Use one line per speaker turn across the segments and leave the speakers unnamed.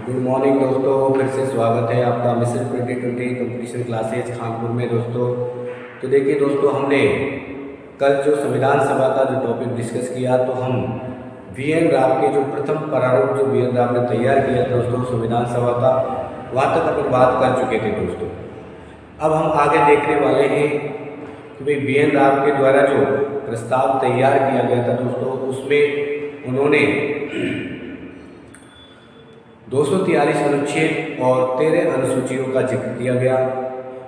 Good morning दोस्तों, फिर से स्वागत है आपका मिशन 2020 कंपटीशन क्लासेज कानपुर में दोस्तों। तो देखिए दोस्तों, हमने कल जो संविधान सभा का जो टॉपिक डिस्कस किया, तो हम वी.एन. राव के जो प्रथम प्रारूप जो वी.एन. राव ने तैयार किया दोस्तों संविधान सभा का, वहाँ तक अपन बात कर चुके थे दोस्तों। अब हम आगे देखने वाले हैं कि भाई वी.एन. राव के द्वारा जो प्रस्ताव तैयार किया गया था दोस्तों, उसमें उन्होंने 243 अनुच्छेद और 13 अनुसूचियों का जिक्र किया गया।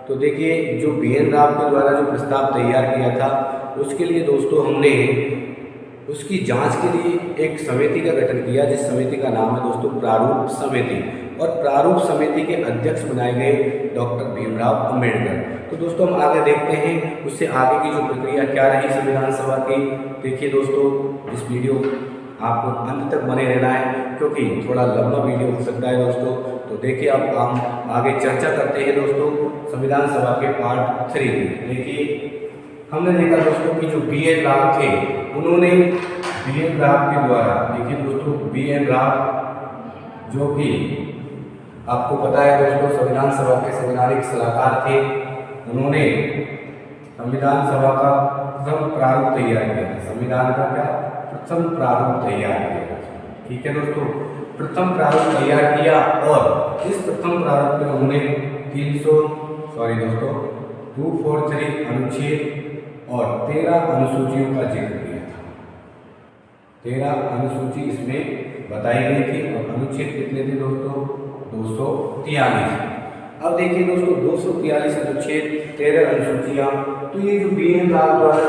तो देखिए, जो वी.एन. राव के द्वारा जो प्रस्ताव तैयार किया था, उसके लिए दोस्तों हमने उसकी जांच के लिए एक समिति का गठन किया, जिस समिति का नाम है दोस्तों प्रारूप समिति। और प्रारूप समिति के अध्यक्ष बनाए गए डॉक्टर भीमराव अंबेडकर। तो दोस्तों हम आगे देखते हैं उससे आगे की जो प्रक्रिया क्या रही संविधान सभा की। देखिए दोस्तों, इस वीडियो आपको अंत तक बने रहना है, क्योंकि थोड़ा लंबा वीडियो हो सकता है दोस्तों। तो देखिए, अब हम आगे चर्चा करते हैं दोस्तों संविधान सभा के पार्ट 3। देखिए, हमने देखा दोस्तों कि जो वी.एन. राव थे, उन्होंने वी.एन. राव के द्वारा, देखिए दोस्तों, वी.एन. राव जो कि आपको पता है दोस्तों संविधान सभा के संवैधानिक सलाहकार थे, उन्होंने संविधान सभा का प्रथम प्रारूप तैयार किया था। संविधान का क्या प्रथम प्रारूप तैयार किया, ठीक है दोस्तों, प्रथम प्रारूप तैयार किया। और इस प्रथम प्रारूप में उन्होंने 243 अनुच्छेद और 13 अनुसूचियों का जिक्र किया था। 13 अनुसूची इसमें बताई गई थी और अनुच्छेद कितने थे दोस्तों? 243। अब देखिए दोस्तों, 243 अनुच्छेद 13 अनुसूचियाँ। तो ये जो वी.एन. राव द्वारा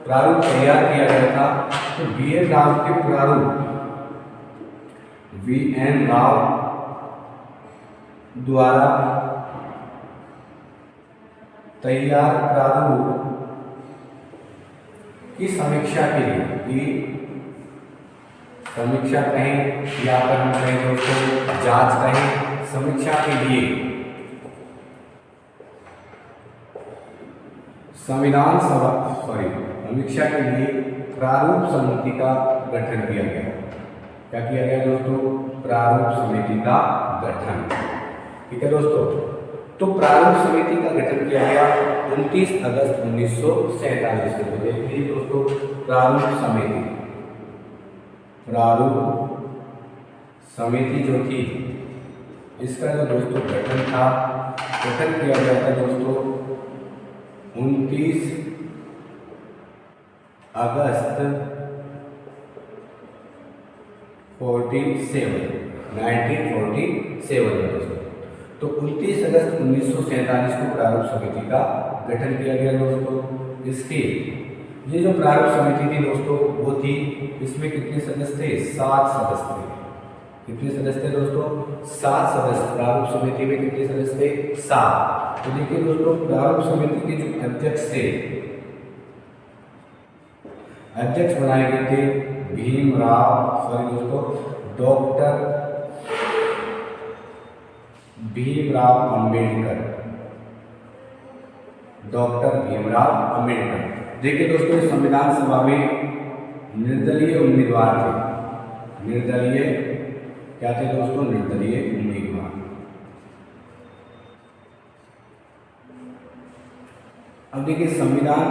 प्रारूप तैयार किया गया था, तो वी.एन. राव के प्रारूप, वी.एन. राव द्वारा तैयार प्रारूप की समीक्षा के लिए, की समीक्षा कहें या फिर हम कहें दोस्तों जांच कहें, समीक्षा के लिए संविधान सभा समीक्षा के लिए प्रारूप समिति का गठन किया गया। क्या किया गया दोस्तों? प्रारूप समिति का गठन, ठीक है दोस्तों। तो प्रारूप समिति का गठन किया गया 29 अगस्त 1947 को। देखिए दोस्तों, प्रारूप समिति जो थी, इसका जो दोस्तों गठन किया गया था दोस्तों 29 अगस्त 1947 में दोस्तों। तो 29 अगस्त 1947 को प्रारूप समिति का गठन किया गया दोस्तों। इसके ये जो प्रारूप समिति थी दोस्तों, वो थी, इसमें कितने सदस्य थे? 7 सदस्य थे। कितने सदस्य थे दोस्तों? 7 सदस्य। प्रारूप समिति में कितने सदस्य थे? 7। तो देखिए दोस्तों, प्रारूप समिति के जो अध्यक्ष थे, अध्यक्ष बनाए गए थे डॉक्टर भीमराव अंबेडकर। डॉक्टर भीमराव अंबेडकर। देखिए दोस्तों, इस संविधान सभा में निर्दलीय उम्मीदवार थे। निर्दलीय क्या थे दोस्तों? निर्दलीय उम्मीदवार। अब देखिए, संविधान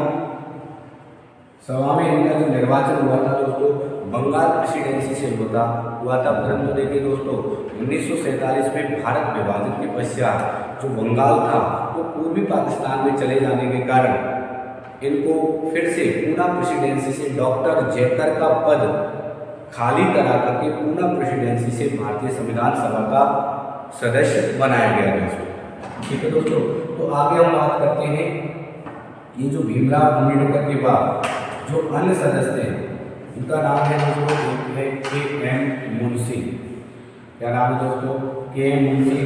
सभा में इनका जो निर्वाचन हुआ था दोस्तों, बंगाल प्रेसिडेंसी से हुआ था। परंतु देखिए दोस्तों, 1947 में भारत विभाजन के पश्चात जो बंगाल था, वो पूर्वी पाकिस्तान में चले जाने के कारण इनको फिर से पूना प्रेसिडेंसी से डॉक्टर जयकर का पद खाली करा करके पूना प्रेसिडेंसी से भारतीय संविधान सभा का सदस्य बनाया गया दोस्तों, ठीक है दोस्तों। तो आगे हम बात करते हैं, ये जो भीमराव अंबेडकर के बाद जो अन्य सदस्य थे, उनका नाम है दोस्तों के.एम. मुंशी। क्या नाम है दोस्तों? के.एम. मुंशी,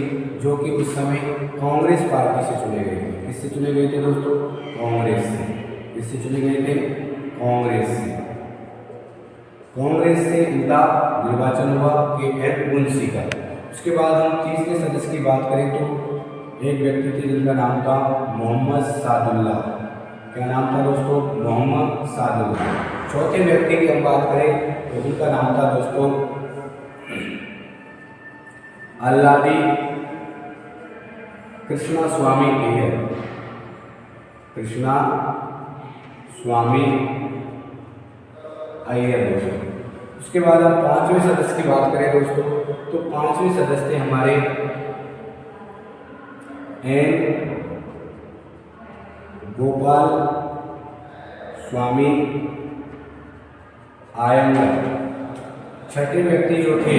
जो कि उस समय कांग्रेस पार्टी से चुने गए थे। किससे चुने गए थे दोस्तों? कांग्रेस से। किससे चुने गए थे? कांग्रेस से। कांग्रेस से इनका निर्वाचन हुआ के.एम. मुंशी का। उसके बाद हम तीसरे सदस्य की बात करें तो एक व्यक्ति थे जिनका नाम था मोहम्मद सादुल्ला। क्या नाम था दोस्तों? मोहम्मद सादुल्ला। चौथे व्यक्ति की हम बात करें तो उनका नाम था दोस्तों अल्लादी कृष्णा स्वामी अय्यर, कृष्णा स्वामी अय्यर दोस्तों। उसके बाद हम 5वें सदस्य की बात करें दोस्तों, तो 5वें सदस्य हमारे एन गोपाल स्वामी आयंगर। छठे व्यक्ति जो थे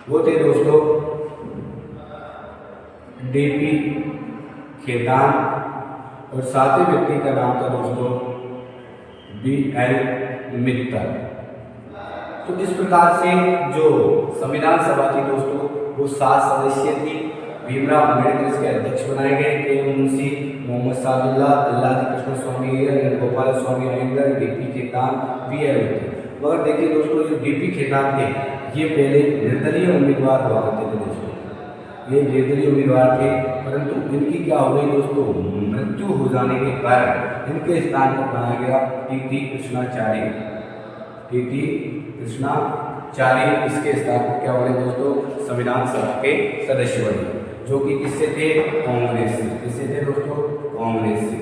वो थे दोस्तों डीपी खेतान, और सातवें व्यक्ति का नाम था दोस्तों BL मित्तल। तो इस प्रकार से जो संविधान सभा थी दोस्तों वो 7 सदस्य थी। भीमराव अम्बेडकर इसके अध्यक्ष बनाए गए, के मुंशी, मोहम्मद सादुल्ला, अल्लादी कृष्ण स्वामी अय्यर, गोपाल स्वामी अयंगर, डीपी खेतान, BL मित्तल। मगर देखिए दोस्तों जो डीपी खेतान थे ये पहले निर्दलीय उम्मीदवार हुआ करते थे दोस्तों, ये निर्दलीय उम्मीदवार थे, परंतु इनकी क्या हो गई दोस्तों, मृत्यु हो जाने के कारण इनके स्थान पर बनाया गया टीटी कृष्णाचार्य। टीटी कृष्णाचार्य इसके स्थान पर क्या बने दोस्तों, संविधान सभा के सदस्य बने, जो कि किससे थे, कांग्रेस से। किससे थे दोस्तों, कांग्रेस से।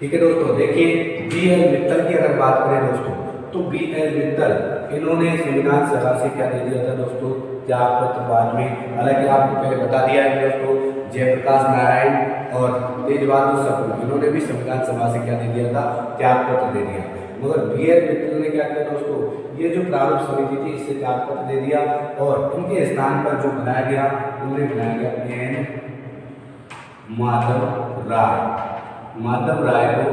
ठीक है दोस्तों, देखिए BL मित्तल की अगर बात करें दोस्तों, तो BL मित्तल इन्होंने संविधान सभा से क्या दे दिया था दोस्तों, त्याग पत्र। बाद में हालांकि आपको पहले बता दिया है दोस्तों, जयप्रकाश नारायण और तेज बहादुर सप्रू इन्होंने भी संविधान सभा से क्या दे दिया था, त्याग पत्र दे दिया। मगर BL मित्तल ने क्या किया दोस्तों, ये जो प्रारूप समिति थी इससे त्याग पत्र दे दिया, और इनके स्थान पर जो बनाया गया उन्हें बनाया गया N माधव राय। माधव राय को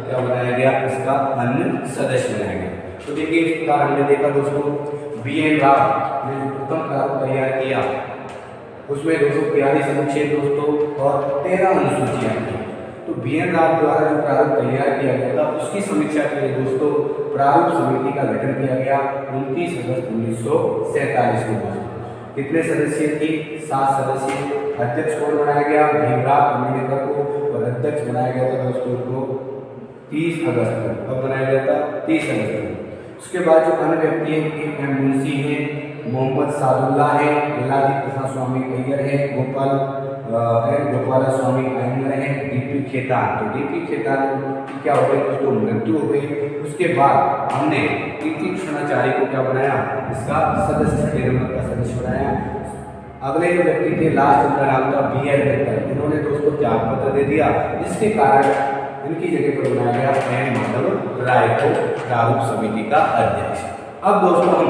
क्या बनाया गया, इसका अन्य सदस्य बनाया गया। तो देखिए इस प्रकार हमने देखा दोस्तों BN राव ने प्रथम प्रारूप तैयार किया, उसमें 242 अनुच्छेद दोस्तों और 13 अनुसूचियां थी। तो BN राव द्वारा जो प्रारूप तैयार किया गया था उसकी समीक्षा के लिए दोस्तों प्रारूप समिति का गठन किया गया 29 अगस्त 1947 में। कितने सदस्य थी, 7 सदस्य। अध्यक्ष कौन बनाया गया, भीमराव अम्बेडकर को, और अध्यक्ष बनाया गया था दोस्तों को 30 अगस्त को। कब बनाया गया था, 30 अगस्त को। उसके बाद जो अन्य व्यक्ति हैं, M मुंशी हैं, मोहम्मद सादुल्ला है, अल्लादी कृष्ण स्वामी अय्यर है, गोपाल स्वामी अयंगर है, डीपी खेतान। तो डीपी खेतान की क्या हो गई दोस्तों, मृत्यु हो गई। उसके बाद हमने टीटी कृष्णाचार्य को क्या बनाया, इसका सदस्य, 13 नंबर का सदस्य बनाया। अगले जो व्यक्ति थे लास्ट, उनका नाम था BL मित्तल। इन्होंने दोस्तों त्याग पत्र दे दिया, इसके कारण इनकी जगह पर बनाया गया N माधव राय को प्रारूप समिति का अध्यक्ष। अब दोस्तों हम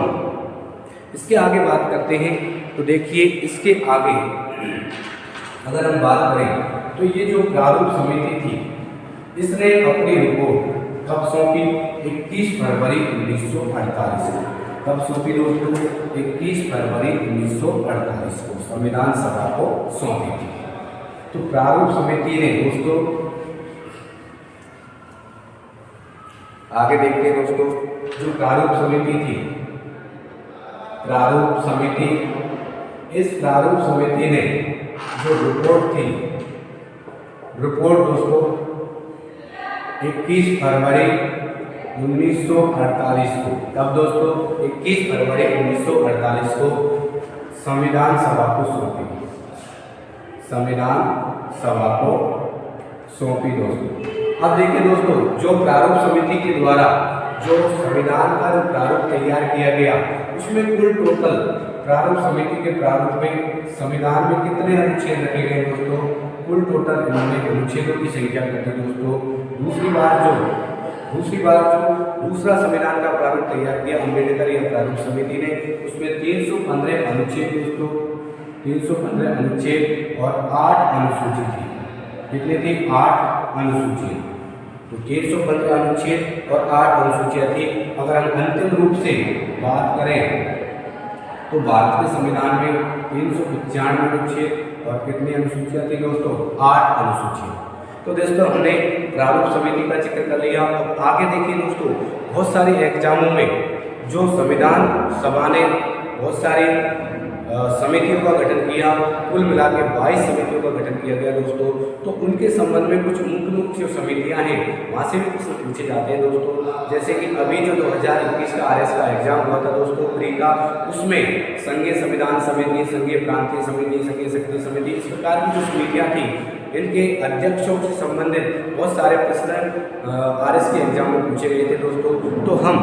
इसके आगे बात करते हैं। तो देखिए इसके आगे अगर हम बात करें तो ये जो प्रारूप समिति थी इसने अपनी रिपोर्ट कब सौंपी, 21 फरवरी 1948 को। कब सौंपी दोस्तों, 21 फरवरी 1948 को संविधान सभा को सौंपी थी। तो प्रारूप समिति ने दोस्तों, आगे देखते हैं दोस्तों, जो प्रारूप समिति थी, प्रारूप समिति, इस प्रारूप समिति ने जो रिपोर्ट थी, रिपोर्ट दोस्तों 21 फरवरी 1948 को, तब दोस्तों 21 फरवरी 1948 को संविधान सभा को सौंपी। संविधान सभा को सौंपी दोस्तों। अब देखिए दोस्तों, जो प्रारूप समिति के द्वारा जो संविधान का जो प्रारूप तैयार किया गया उसमें कुल टोटल प्रारूप समिति के प्रारूप में संविधान में कितने अनुच्छेद रखे गए दोस्तों, कुल टोटल इन्होंने अनुच्छेदों की संख्या कर दी दोस्तों। दूसरी बार जो दूसरा संविधान का प्रारूप तैयार किया अम्बेडकर या प्रारूप समिति ने, उसमें 315 अनुच्छेद दोस्तों, 315 अनुच्छेद और 8 अनुसूची थी। कितने थी, 8 अनुसूची। तो 315 अनुच्छेद और 8 अनुसूचियाँ थी। अगर हम अंतिम रूप से बात करें तो भारत के संविधान में 395 अनुच्छेद और कितनी अनुसूचियाँ थी दोस्तों, 8 अनुसूचियाँ। तो दोस्तों हमने प्रारूप समिति का जिक्र कर लिया। अब आगे देखिए दोस्तों, बहुत सारे एग्जामों में जो संविधान सभा ने बहुत सारी समितियों का गठन किया, कुल मिला के 22 समितियों का गठन किया गया दोस्तों। तो उनके संबंध में कुछ मुख्य जो समितियां हैं वहाँ से भी प्रश्न पूछे जाते हैं दोस्तों। जैसे कि अभी जो 2021 का RS का एग्जाम हुआ था दोस्तों प्री का, उसमें संघीय संविधान समिति, संघीय प्रांतीय समिति, संघीय शक्ति समिति, इस प्रकार की जो समितियाँ थी इनके अध्यक्षों से संबंधित बहुत सारे प्रश्न RS के एग्जाम में पूछे गए थे दोस्तों। तो हम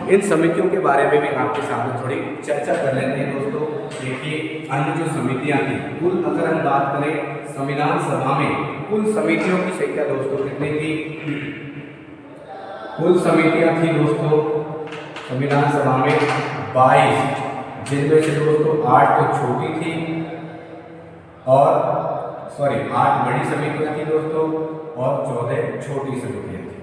इन समितियों के बारे में भी आपके सामने थोड़ी चर्चा कर लेते हैं दोस्तों। देखिए अन्य जो समितियां थी, कुल अगर हम बात करें संविधान सभा में कुल समितियों की संख्या दोस्तों कितनी थी? कुल समितियां थी दोस्तों संविधान सभा में 22, जिनमें से दोस्तों 8 तो छोटी थी और 8 बड़ी समितियां थी दोस्तों और 14 छोटी समितियां थी।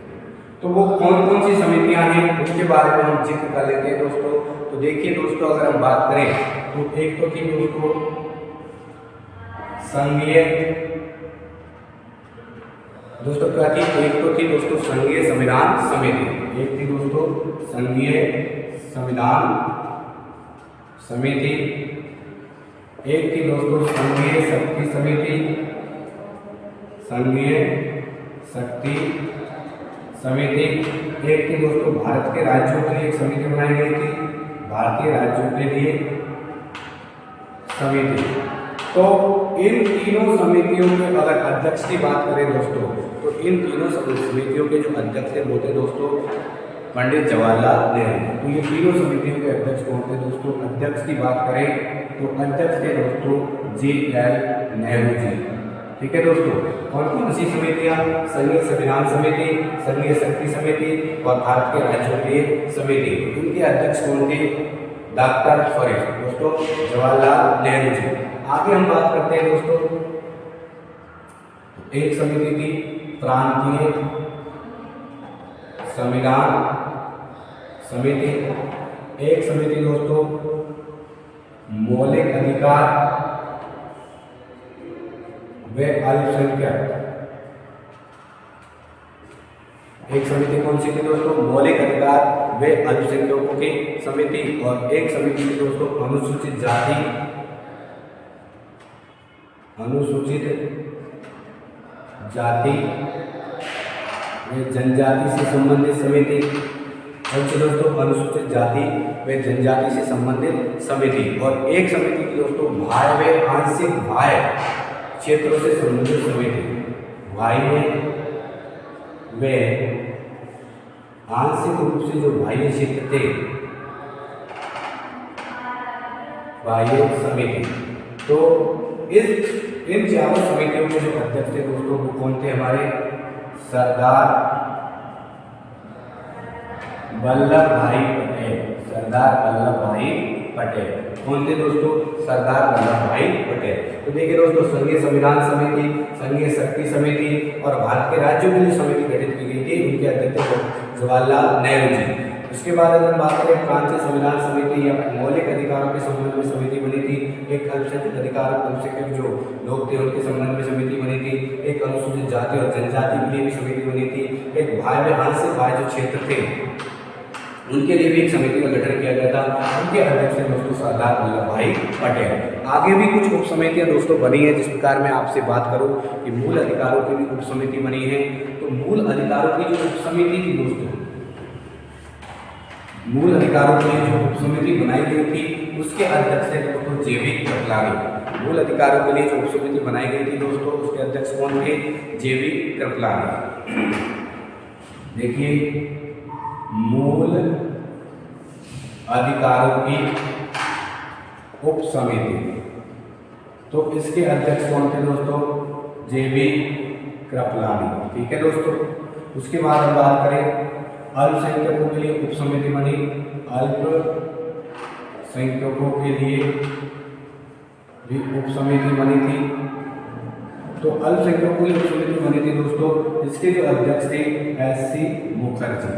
तो वो कौन कौन सी समितियां हैं उसके बारे में हम जिक्र कर लेते हैं दोस्तों। तो देखिए दोस्तों अगर हम बात करें तो एक तो थी दोस्तों संघीय, दोस्तों क्या थी? एक तो थी दोस्तों संघीय संविधान समिति, एक थी दोस्तों संघीय संविधान समिति, एक थी दोस्तों संघीय शक्ति समिति, संघीय शक्ति समिति, एक थी दोस्तों भारत के राज्यों के लिए एक समिति बनाई गई थी, भारतीय राज्यों के लिए समिति। तो इन तीनों समितियों के अगर अध्यक्ष की बात करें दोस्तों, तो इन तीनों समितियों के जो अध्यक्ष थे वो थे दोस्तों पंडित जवाहरलाल नेहरू। तो ये तीनों समितियों के अध्यक्ष कौन थे दोस्तों? अध्यक्ष की बात करें तो अध्यक्ष थे दोस्तों JL नेहरू जी। ठीक है दोस्तों। कौन कौन सी समितियां? संघीय संविधान समिति, संघीय शक्ति समिति और भारत के राज्यों के लिए समिति। इनके अध्यक्ष कौन थे? डॉक्टर दोस्तों जवाहरलाल नेहरू जी। आगे हम बात करते हैं दोस्तों, एक समिति थी प्रांतीय संविधान समिति, एक समिति दोस्तों मौलिक अधिकार व अल्पसंख्यक, एक समिति कौन सी थी दोस्तों? मौलिक अधिकार व अल्पसंख्यकों की समिति, और एक समिति थी दोस्तों अनुसूचित जाति, अनुसूचित जाति व जनजाति से संबंधित समिति। दोस्तों अनुसूचित जाति व जनजाति से संबंधित समिति, और एक समिति की दोस्तों बाह्य व आंशिक बाह्य क्षेत्रों से संबंधित समिति, बाह्य व आंशिक रूप से जो बाह्य क्षेत्र थे बाह्य समिति। तो इन चारों समितियों के जो अध्यक्ष थे दोस्तों वो कौन थे? हमारे सरदार वल्लभ भाई पटेल, सरदार वल्लभ भाई पटेल। कौन थे दोस्तों? सरदार वल्लभ भाई पटेल। तो देखिए दोस्तों संघीय संविधान समिति, संघीय शक्ति समिति और भारत के राज्यों के लिए समिति गठित की गई थी, उनके अध्यक्ष जवाहरलाल नेहरू जी। उसके बाद अगर बात करें प्रांतीय संविधान समिति या मौलिक अधिकारों के संबंध में समिति बनी थी, एक अल्पसंख्यक अधिकार अल्पसंख्यक जो लोग थे उनके संबंध में समिति बनी थी, एक अनुसूचित जाति और जनजाति के लिए भी समिति बनी थी, एक बाह्य व आंशिक बाह्य जो क्षेत्र थे उनके लिए भी एक समिति का गठन किया गया था। उनके अध्यक्ष थे दोस्तों सरदार वल्लभ भाई पटेल। आगे भी कुछ उप समितियां दोस्तों बनी है, जिस प्रकार मैं आपसे बात करूं कि मूल अधिकारों की भी उप समिति बनी है। तो मूल अधिकारों की जो उप समिति थी दोस्तों, मूल अधिकारों के लिए जो उप समिति बनाई गई थी उसके अध्यक्ष थे दोस्तों JB कृपलानी। मूल अधिकारों के लिए जो उप समिति बनाई गई थी दोस्तों उसके अध्यक्ष कौन थे? JB कृपलानी। देखिए मूल अधिकारों की उप समिति, तो इसके अध्यक्ष कौन थे दोस्तों? JB कृपलानी। ठीक है दोस्तों। उसके बाद हम बात करें अल्पसंख्यकों के लिए उप समिति बनी, अल्पसंख्यकों के लिए भी उप समिति बनी थी। तो अल्पसंख्यकों के लिए उप समिति बनी थी दोस्तों, इसके जो अध्यक्ष थे SC मुखर्जी।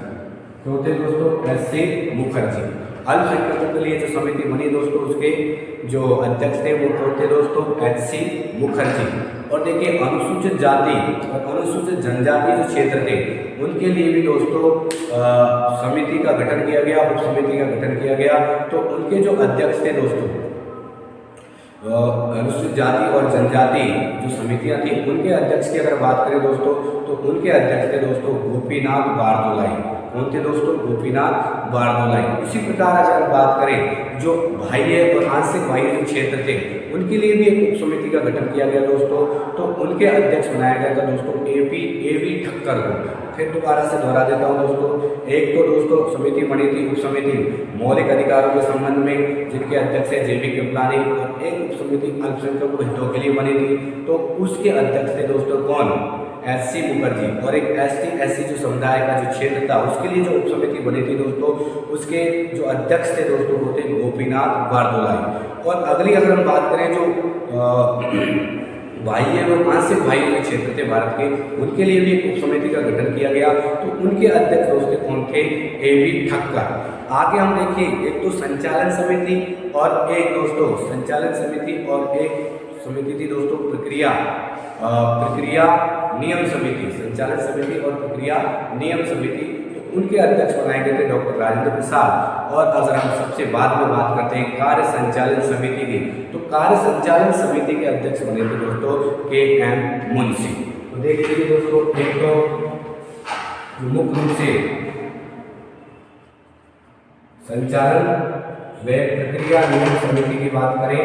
तो थे दोस्तों SC मुखर्जी। अल्पसंख्यकों के लिए जो समिति बनी दोस्तों उसके जो अध्यक्ष थे वो कौन थे दोस्तों? HC मुखर्जी। और देखिए अनुसूचित जाति और अनुसूचित जनजाति जो क्षेत्र थे उनके लिए भी दोस्तों समिति का गठन किया गया, उप समिति का गठन किया गया। तो उनके जो अध्यक्ष थे दोस्तों अनुसूचित जाति और जनजाति जो समितियां थी उनके अध्यक्ष की अगर बात करें दोस्तों, तो उनके अध्यक्ष थे दोस्तों गोपीनाथ बारदोलाई। कौन थे दोस्तों? गोपीनाथ बारदोलाई। इसी प्रकार अगर हम बात करें जो बाह्य और आंशिक बाह्य जो क्षेत्र थे उनके लिए भी एक उप समिति का गठन किया गया दोस्तों। तो उनके अध्यक्ष बनाया गया था दोस्तों एवी ठक्कर को। फिर दोबारा से दोहरा देता हूँ दोस्तों, एक तो दोस्तों समिति बनी थी उप समिति मौलिक अधिकारों के संबंध में जिनके अध्यक्ष है जेबी कृपलानी, और एक उप समिति अल्पसंख्यकों के हितों के लिए बनी थी, तो उसके अध्यक्ष थे दोस्तों कौन? एससी मुखर्जी। और एक एससी जो समुदाय का जो क्षेत्र था उसके लिए जो उप समिति बनी थी दोस्तों, उसके जो अध्यक्ष थे दोस्तों वो थे गोपीनाथ बारदोलाई। और अगली अगर हम बात करें जो बाह्य एवं आंशिक बाह्य क्षेत्र थे भारत के, उनके लिए भी एक उप समिति का गठन किया गया। तो उनके अध्यक्ष दोस्तों कौन थे? एवी ठक्कर। आगे हम देखिए, एक तो संचालन समिति और एक दोस्तों संचालन समिति और एक समिति थी दोस्तों प्रक्रिया नियम समिति। संचालन समिति और प्रक्रिया नियम समिति, तो उनके अध्यक्ष बनाए गए थे डॉक्टर राजेंद्र प्रसाद। और अगर हम सबसे बाद में बात करते हैं कार्य संचालन समिति की, तो कार्य संचालन समिति के अध्यक्ष बने थे दोस्तों KM मुंशी। तो देख लीजिए दोस्तों, एक तो मुख्य रूप से संचालन व प्रक्रिया नियम समिति की बात करें,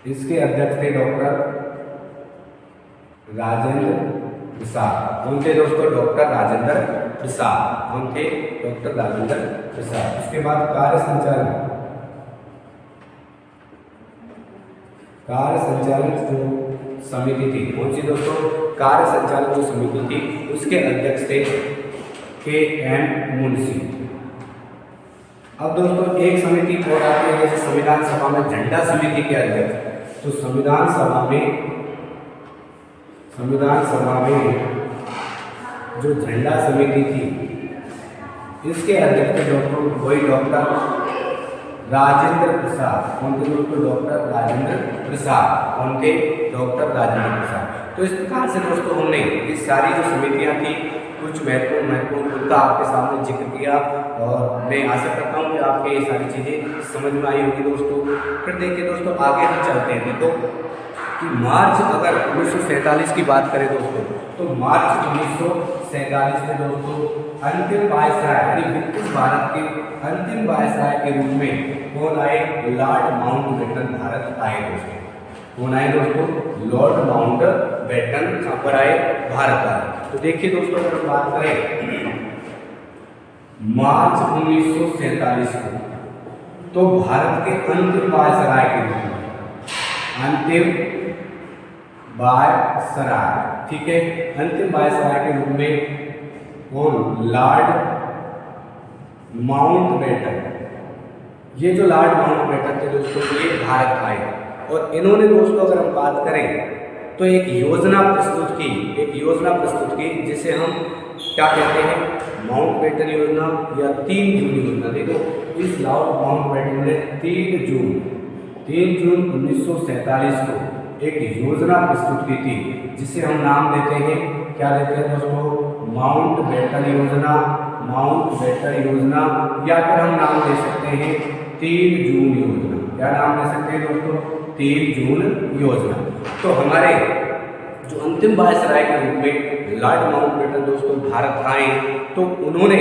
इसके अध्यक्ष थे डॉक्टर राजेंद्र प्रसाद। कौन थे दोस्तों? डॉक्टर राजेंद्र प्रसाद। कौन थे? डॉक्टर राजेंद्र प्रसाद। इसके बाद कार्य संचालन जो समिति थी, कौन सी दोस्तों? कार्य संचालन जो समिति थी उसके अध्यक्ष थे KM मुंशी। अब दोस्तों एक समिति और आती है जैसे संविधान सभा में झंडा समिति के अध्यक्ष। तो संविधान सभा में जो झंडा समिति थी इसके अध्यक्ष थे डॉक्टर राजेंद्र प्रसाद। कौन थे दोस्तों? डॉक्टर राजेंद्र प्रसाद। कौन थे? डॉक्टर राजेंद्र प्रसाद। तो इस प्रकार से दोस्तों हमने ये सारी जो समितियां थी कुछ महत्वपूर्ण मुद्दा आपके सामने जिक्र किया, और मैं आशा करता हूँ कि आपके ये सारी चीज़ें समझ में आई होगी दोस्तों। फिर देखिए दोस्तों आगे हम चलते हैं। देखो कि मार्च अगर 1947 की बात करें दोस्तों, तो मार्च 1947 में दोस्तों अंतिम वायसराय यानी ब्रिटिश भारत के अंतिम वायसराय के रूप में कौन आए? लॉर्ड माउंटबेटन भारत आए दोस्तों। कौन आए दोस्तों? लॉर्ड माउंटबेटन कहाँ पर आए? भारत आए। तो देखिए दोस्तों अगर हम बात करें मार्च 1947 को, तो भारत के अंतिम वायसराय के रूप में, अंतिम वायसराय, ठीक है, अंतिम वायसराय के रूप में कौन? Lord Mountbatten. ये जो लॉर्ड माउंटबेटन थे दोस्तों ये भारत आए, और इन्होंने दोस्तों अगर हम बात करें तो एक योजना प्रस्तुत की जिसे हम क्या कहते हैं? माउंटबेटन योजना या 3 जून योजना। देखो इस लॉर्ड माउंटबेटन ने 3 जून 1947 को एक योजना प्रस्तुत की थी जिसे हम नाम देते हैं, क्या देते हैं दोस्तों? माउंटबेटन योजना, या फिर हम नाम दे सकते हैं 3 जून योजना। क्या नाम दे सकते हैं दोस्तों? 3 जून योजना। तो हमारे जो अंतिम वायसराय के रूप में लॉर्ड माउंटबेटन दोस्तों भारत आए, तो उन्होंने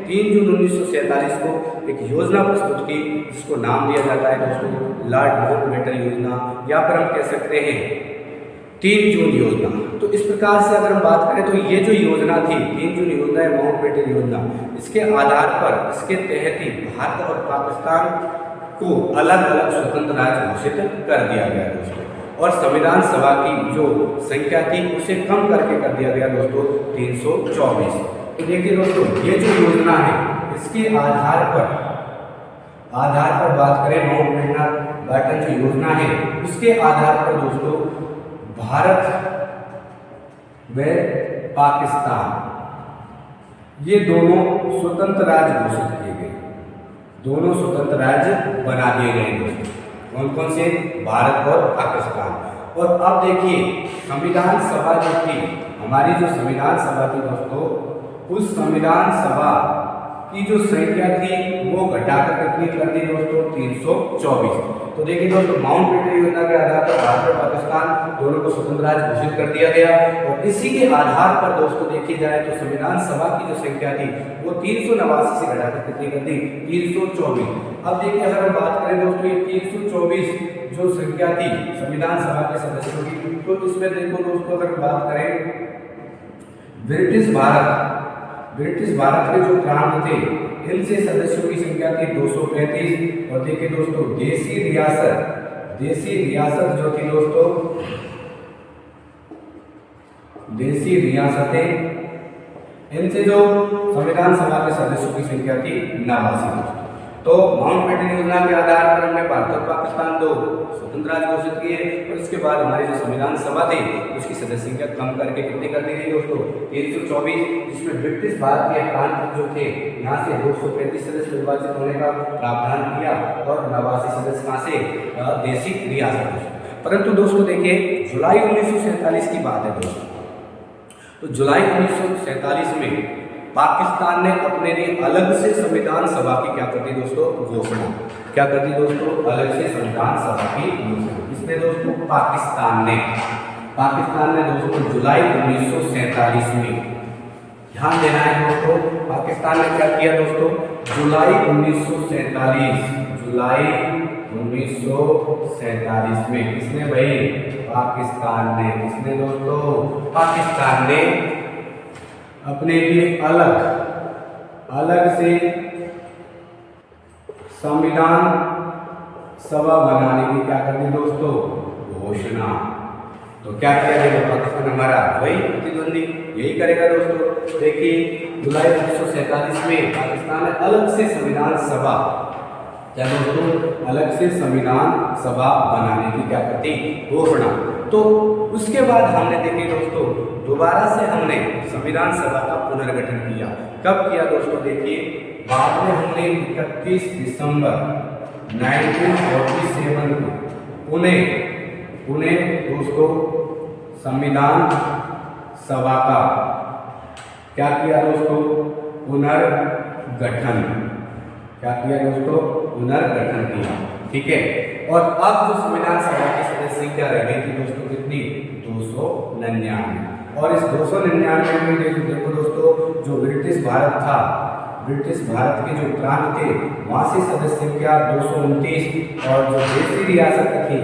3 जून 1947 को एक योजना प्रस्तुत की जिसको नाम दिया जाता है दोस्तों लॉर्ड माउंटबेटन योजना, या फिर हम कह सकते हैं 3 जून योजना। तो इस प्रकार से अगर हम बात करें तो ये जो योजना थी 3 जून योजना या माउंटबेटन योजना, इसके आधार पर इसके तहत ही भारत और पाकिस्तान को अलग अलग स्वतंत्र राज्य घोषित कर दिया गया दोस्तों, और संविधान सभा की जो संख्या थी उसे कम करके कर दिया गया दोस्तों 324। तो देखिए दोस्तों ये जो योजना है इसके आधार पर बात करें माउंटबेटन जो योजना है उसके आधार पर दोस्तों भारत व पाकिस्तान ये दोनों स्वतंत्र राज्य घोषित किए गए, दोनों स्वतंत्र राज्य बना दिए गए दोस्तों। कौन कौन से? भारत और पाकिस्तान। और अब देखिए संविधान सभा जो थी, हमारी जो संविधान सभा थी दोस्तों, उस संविधान सभा की जो संख्या थी वो घटाकर कितनी कर दी दोस्तों, 324। तो देखिए दोस्तों, माउंटबेटन योजना के आधार पर भारत और पाकिस्तान दोनों को स्वतंत्र राज्य घोषित कर दिया गया और इसी के आधार पर दोस्तों देखी जाए तो संविधान सभा की जो संख्या थी वो 389 से घटाकर कितनी कर दी, 324। अब देखिए अगर हम बात करें दोस्तों ये 324 जो संख्या थी संविधान सभा के सदस्यों की, तो इसमें देखो दोस्तों अगर बात करें ब्रिटिश भारत के जो प्रांत थे इनसे सदस्यों की संख्या थी 235। और देखिए दोस्तों देसी रियासत जो थी दोस्तों, देसी रियासतें, इनसे जो संविधान सभा के सदस्यों की संख्या थी 89। तो माउंटबेटन योजना के आधार पर हमने भारत और पाकिस्तान दो स्वतंत्र राज्य घोषित किए और इसके बाद हमारी जो संविधान सभा थी उसकी सदस्य संख्या कम करके कितनी कर दी गई दोस्तों, 324, जिसमें ब्रिटिश भारत के प्रांत जो थे यहाँ से 235 सदस्य निर्वाचित होने का प्रावधान किया और 89 सदस्य कहाँ से, देसी रियासत। परंतु दोस्तों देखिए जुलाई 1947 की बात है दोस्तों, तो जुलाई 1947 में पाकिस्तान ने अपने लिए अलग से संविधान सभा की क्या कर दी दोस्तों, घोषणा। क्या कर दी दोस्तों, अलग से संविधान सभा की घोषणा। इसने दोस्तों पाकिस्तान ने दोस्तों जुलाई 1947 में, ध्यान देना है दोस्तों, पाकिस्तान ने क्या किया दोस्तों, जुलाई 1947 में किसने भाई, पाकिस्तान ने अपने लिए अलग से संविधान सभा बनाने की क्या करनी दोस्तों, घोषणा। तो क्या किया जाएगा, पाकिस्तान हमारा वही प्रतिद्वंदी यही करेगा दोस्तों। देखिए जुलाई 1947 में पाकिस्तान ने अलग से संविधान सभा, क्या दोस्तों, अलग से संविधान सभा बनाने की क्या करती, घोषणा। तो उसके बाद हमने देखिए दोस्तों दोबारा से हमने संविधान सभा का पुनर्गठन किया। कब किया दोस्तों, देखिए बाद में हमने 31 दिसंबर 1947 को पुणे दोस्तों संविधान सभा का क्या किया दोस्तों, पुनर्गठन। क्या किया दोस्तों, पुनर्गठन किया, ठीक है। और अब जो संविधान सभा की सदस्य संख्या रह गई थी दोस्तों कितनी, 299। और इस 299 में देखो दोस्तों जो ब्रिटिश भारत था, ब्रिटिश भारत के जो प्रांत थे वहां से सदस्य संख्या 229 और जो देसी रियासतें थी,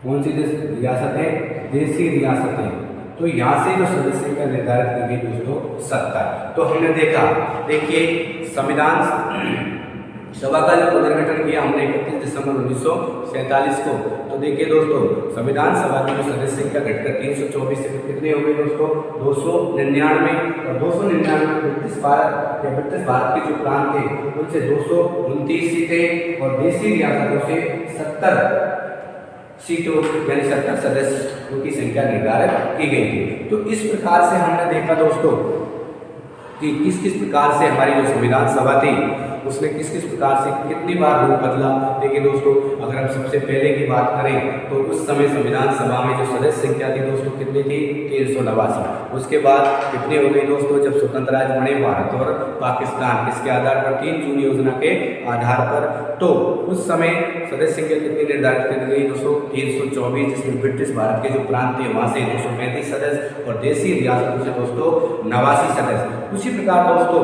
कौन सी रियासतें, देसी रियासतें, तो यहाँ से जो सदस्य संख्या निर्धारित की गई दोस्तों 70। तो हमने देखा, देखिए संविधान सभा का जो पुनर्गठन किया हमने 31 दिसंबर 1947 को। तो देखिए दोस्तों संविधान सभा की जो सदस्य संख्या घटकर 324 से कितनी हो गई दोस्तों, 299। और 299 ब्रिटिश भारत के जो प्रांत थे उनसे 229 सीटें और देसी रियासतों से 70 सीटों यानी 70 सदस्यों की संख्या निर्धारित की गई थी। तो इस प्रकार से हमने देखा दोस्तों कि किस किस प्रकार से हमारी जो संविधान सभा थी उसने किस किस प्रकार से कितनी बार रूप बदला। देखिए दोस्तों अगर हम सबसे पहले की बात करें तो उस समय संविधान सभा में जो सदस्य संख्या थी दोस्तों कितनी थी, 389। उसके बाद कितनी हो गई दोस्तों, जब स्वतंत्र राज्य बने भारत और पाकिस्तान, इसके आधार पर 3 जून योजना के आधार पर, तो उस समय सदस्य संख्या कितनी निर्धारित कर गई दोस्तों, 324, जिसमें ब्रिटिश भारत के जो प्रांत थे वहाँ से 235 सदस्य और देसी रियासतों से दोस्तों 89 सदस्य। उसी प्रकार दोस्तों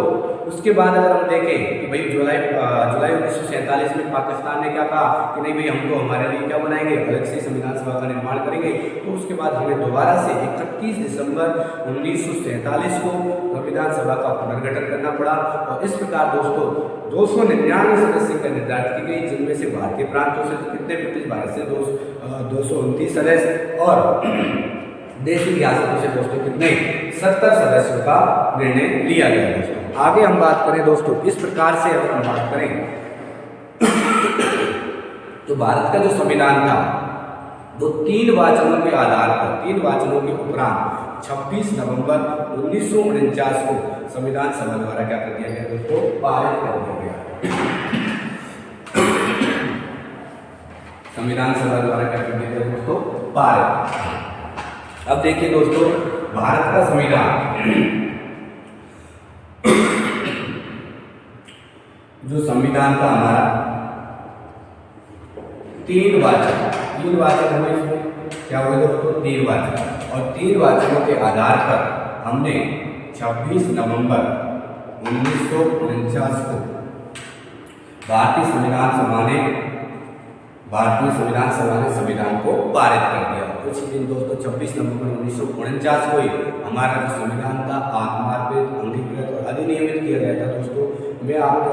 उसके बाद अगर हम देखें कि भाई जुलाई 1947 में पाकिस्तान ने क्या कहा कि नहीं भाई हम तो हमारे लिए क्या बनाएंगे, अलग से संविधान सभा का निर्माण करेंगे। तो उसके बाद हमें दोबारा से 31 दिसंबर 1947 को संविधान सभा का पुनर्गठन करना पड़ा। और इस प्रकार दोस्तों 299 सदस्य का निर्धारित की गई, जिनमें से भारतीय प्रांतों से कितने, ब्रिटिश भारत से 229 सदस्य और देसी रियासतों से दोस्तों कितने, 70 सदस्यों का निर्णय लिया गया दोस्तों। आगे हम बात करें दोस्तों, इस प्रकार से अगर हम बात करें तो भारत का जो संविधान था वो 3 वाचनों के आधार पर, 3 वाचनों के उपरांत 26 नवंबर 1949 को संविधान सभा द्वारा क्या कर दिया गया दोस्तों, पारित कर दिया गया। संविधान सभा द्वारा क्या कर दिया गया दोस्तों, पारित। अब देखिए दोस्तों भारत का संविधान जो संविधान का हमारा तीन वाचक हुए, इसमें क्या हुए दोस्तों, तीन वाचक, और तीन वाचकों के आधार पर हमने 26 नवंबर 1949 को भारतीय संविधान सभा ने संविधान को पारित कर दिया। कुछ दिन दोस्तों 26 नवंबर 1949 को ही हमारा जो संविधान था आत्मार्पित, अंगीकृत और अधिनियमित किया गया था। दोस्तों मैं आपको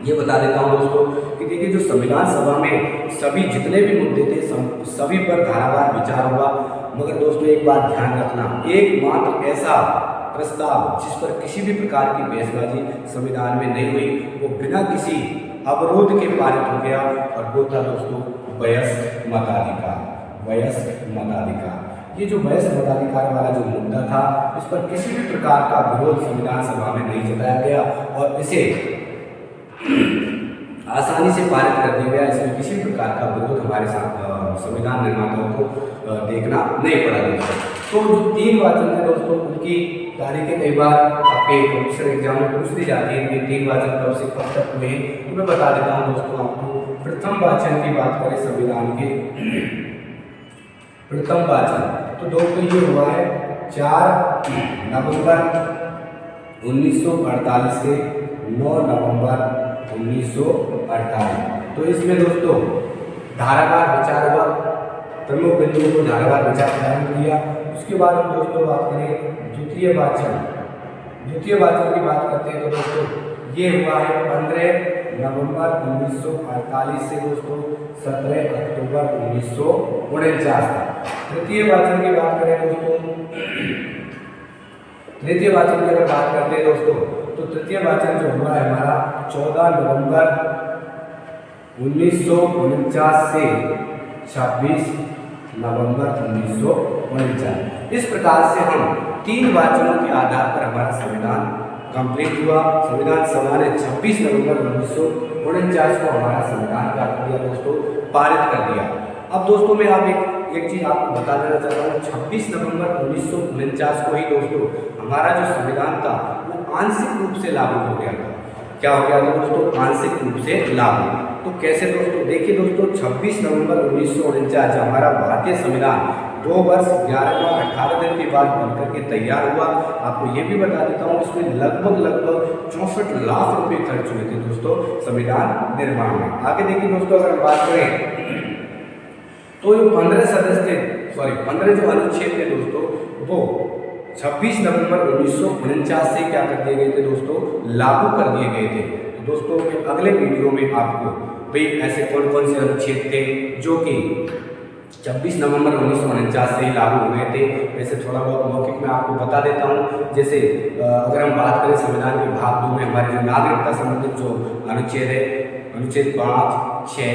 ये बता देता हूँ दोस्तों कि देखिए जो संविधान सभा में सभी जितने भी मुद्दे थे सभी पर धारावार विचार हुआ, मगर दोस्तों एक बात ध्यान रखना, एकमात्र ऐसा प्रस्ताव जिस पर किसी भी प्रकार की बहसबाजी संविधान में नहीं हुई वो बिना किसी अवरोध के पारित हो गया, और वो था दोस्तों वयस्क मताधिकार। ये जो वयस्क मताधिकार वाला जो मुद्दा था इस पर किसी भी प्रकार का विरोध संविधान सभा में नहीं जताया गया और इसे आसानी से पारित कर दिया गया। इसमें किसी प्रकार का विरोध हमारे साथ संविधान निर्माताओं को देखना नहीं पड़ा दोस्तों। तो जो तीन वाचन थे दोस्तों उनकी तारीखें कई बार आपके प्रोफेसर एग्जाम में पूछ दी जाती है कि तीन वाचन कब से कब तक हुए, तो मैं बता देता हूँ दोस्तों आपको। प्रथम वाचन की बात करें संविधान के प्रथम वाचन तो दोस्तों ये हुआ है 4 नवंबर 1948 से 9 नवंबर 1948। तो इसमें दोस्तों धारावार विचार हुआ, प्रमुख बिंदुओं को धारावार विचार प्रदान किया। उसके बाद हम दोस्तों बात करें द्वितीय वाचन की बात करते हैं तो दोस्तों ये हुआ है 15 नवंबर 1948 से दोस्तों 17 अक्टूबर 1949 तक। तृतीय वाचन की बात करें दोस्तों, तृतीय वाचन की अगर बात करते हैं दोस्तों तो तृतीय वाचन जो हुआ है हमारा 14 नवंबर 1949 से 26 नवंबर 1949। इस प्रकार से हम तीन वाचनों के आधार पर हमारा संविधान कंप्लीट हुआ। संविधान सभा ने 26 नवंबर 1949 को हमारा संविधान क्या कर दिया दोस्तों, पारित कर दिया। अब दोस्तों मैं आप एक चीज आपको बता देना चाहता हूँ, 26 नवंबर 1949 को ही दोस्तों हमारा जो संविधान था वो आंशिक रूप से लागू हो गया था। क्या हो गया था दोस्तों, आंशिक रूप से लागू। तो कैसे दोस्तों, देखिए दोस्तों 26 नवंबर 1949 जब हमारा भारतीय संविधान 2 वर्ष 18 दिन के बाद बनकर के तैयार हुआ। आपको ये भी बता देता हूँ इसमें लगभग 64 लाख रुपए खर्च हुए थे दोस्तों संविधान निर्माण में। आगे देखिए दोस्तों अगर हम बात करें तो जो 15 जो अनुच्छेद थे दोस्तों वो 26 नवंबर 1949 से क्या कर दिए गए थे दोस्तों, लागू कर दिए गए थे। तो दोस्तों मैं अगले वीडियो में आपको भाई ऐसे कौन कौन से अनुच्छेद थे जो कि 26 नवंबर 1949 से ही लागू हो गए थे, वैसे थोड़ा बहुत मौखिक में आपको बता देता हूँ। जैसे अगर हम बात करें संविधान के भाग 2 में हमारे जो नागरिकता संबंधित जो अनुच्छेद है, अनुच्छेद 5, 6,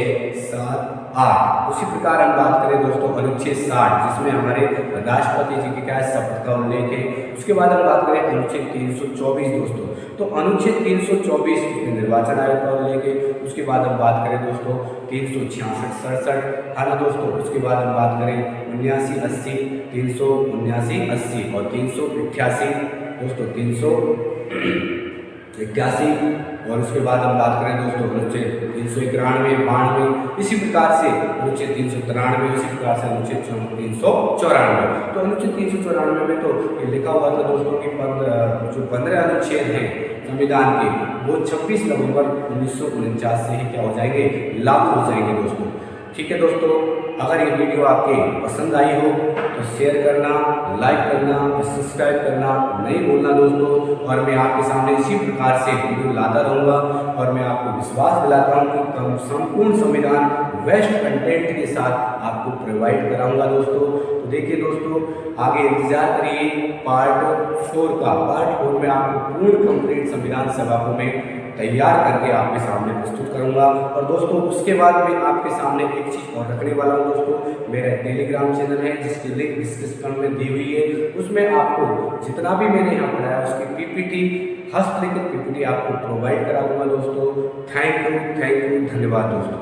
7, 8। उसी प्रकार हम बात करें दोस्तों अनुच्छेद 60 जिसमें हमारे राष्ट्रपति जी की क्या है शपथ का उल्लेख है। उसके बाद हम बात करें अनुच्छेद 324 दोस्तों, तो अनुच्छेद 324 इसमें निर्वाचन आयोग का उल्लेख है। उसके बाद हम बात करें दोस्तों 366, 67 है ना दोस्तों। उसके बाद हम बात करें 79, 80, 379, 80 और 388 दोस्तों 381। और उसके बाद हम बात करें दोस्तों अनुच्छेद 391, 92। इसी प्रकार से अनुच्छेद 393, इसी प्रकार से अनुच्छेद 394। तो अनुच्छेद 394 में तो ये लिखा हुआ था दोस्तों कि जो 15 अनुच्छेद हैं संविधान के वो 26 नवंबर 1949 से ही क्या हो जाएंगे, लागू हो जाएंगे दोस्तों। ठीक है दोस्तों, अगर ये वीडियो आपके पसंद आई हो तो शेयर करना, लाइक करना, सब्सक्राइब करना नहीं भूलना दोस्तों। और मैं आपके सामने इसी प्रकार से वीडियो लाता रहूँगा और मैं आपको विश्वास दिलाता हूँ कि संपूर्ण संविधान बेस्ट कंटेंट के साथ आपको प्रोवाइड कराऊंगा दोस्तों। तो देखिए दोस्तों आगे इंतजार करिए पार्ट 4 का। पार्ट 4 में आपको पूर्ण कंप्लीट संविधान सभा को मैं तैयार करके आपके सामने प्रस्तुत करूंगा। और दोस्तों उसके बाद मैं आपके सामने एक चीज़ और रखने वाला हूं दोस्तों, मेरा टेलीग्राम चैनल है जिसकी लिंक डिस्क्रिप्शन में दी हुई है। उसमें आपको जितना भी मैंने यहाँ पढ़ाया उसकी पीपीटी, हस्तलिखित पीपीटी आपको प्रोवाइड कराऊंगा दोस्तों। थैंक यू, धन्यवाद दोस्तों।